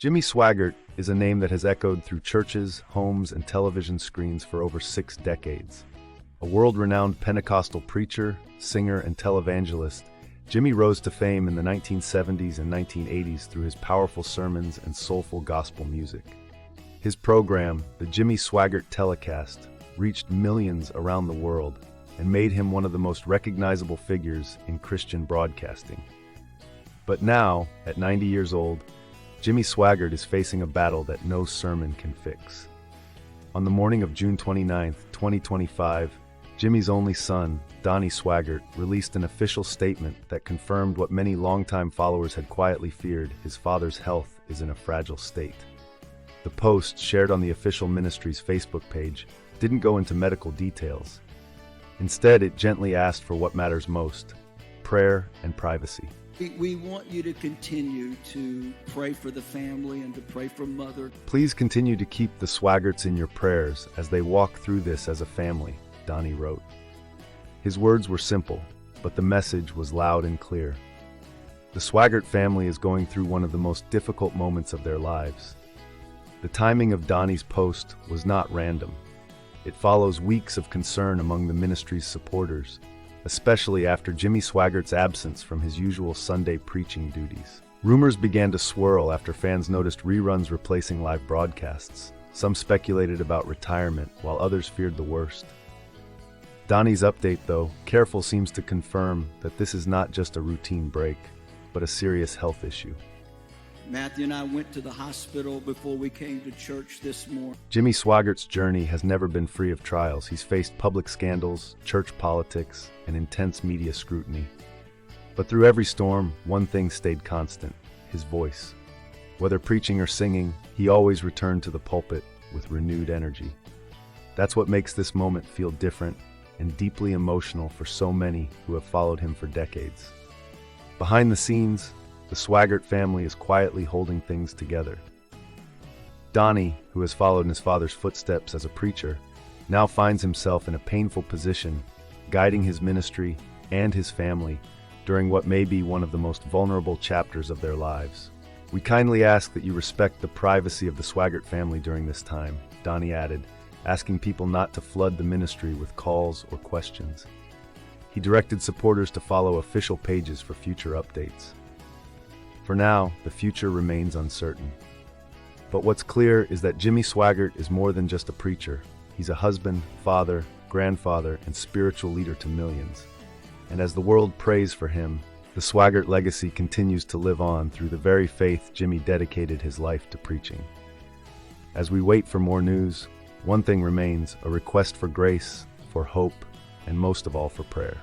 Jimmy Swaggart is a name that has echoed through churches, homes, and television screens for over 6 decades. A world-renowned Pentecostal preacher, singer, and televangelist, Jimmy rose to fame in the 1970s and 1980s through his powerful sermons and soulful gospel music. His program, the Jimmy Swaggart Telecast, reached millions around the world and made him one of the most recognizable figures in Christian broadcasting. But now, at 90 years old, Jimmy Swaggart is facing a battle that no sermon can fix. On the morning of June 29, 2025, Jimmy's only son, Donnie Swaggart, released an official statement that confirmed what many longtime followers had quietly feared: his father's health is in a fragile state. The post, shared on the official ministry's Facebook page, didn't go into medical details. Instead, it gently asked for what matters most: prayer and privacy. We want you to continue to pray for the family and to pray for Mother. Please continue to keep the Swaggarts in your prayers as they walk through this as a family, Donnie wrote. His words were simple, but the message was loud and clear. The Swaggart family is going through one of the most difficult moments of their lives. The timing of Donnie's post was not random. It follows weeks of concern among the ministry's supporters, especially after Jimmy Swaggart's absence from his usual Sunday preaching duties. Rumors began to swirl after fans noticed reruns replacing live broadcasts. Some speculated about retirement, while others feared the worst. Donnie's update, though, careful, seems to confirm that this is not just a routine break, but a serious health issue. Matthew and I went to the hospital before we came to church this morning. Jimmy Swaggart's journey has never been free of trials. He's faced public scandals, church politics, and intense media scrutiny. But through every storm, one thing stayed constant: his voice. Whether preaching or singing, he always returned to the pulpit with renewed energy. That's what makes this moment feel different and deeply emotional for so many who have followed him for decades. Behind the scenes, the Swaggart family is quietly holding things together. Donnie, who has followed in his father's footsteps as a preacher, now finds himself in a painful position, guiding his ministry and his family during what may be one of the most vulnerable chapters of their lives. "We kindly ask that you respect the privacy of the Swaggart family during this time," Donnie added, asking people not to flood the ministry with calls or questions. He directed supporters to follow official pages for future updates. For now, the future remains uncertain. But what's clear is that Jimmy Swaggart is more than just a preacher. He's a husband, father, grandfather, and spiritual leader to millions. And as the world prays for him, the Swaggart legacy continues to live on through the very faith Jimmy dedicated his life to preaching. As we wait for more news, one thing remains: a request for grace, for hope, and most of all for prayer.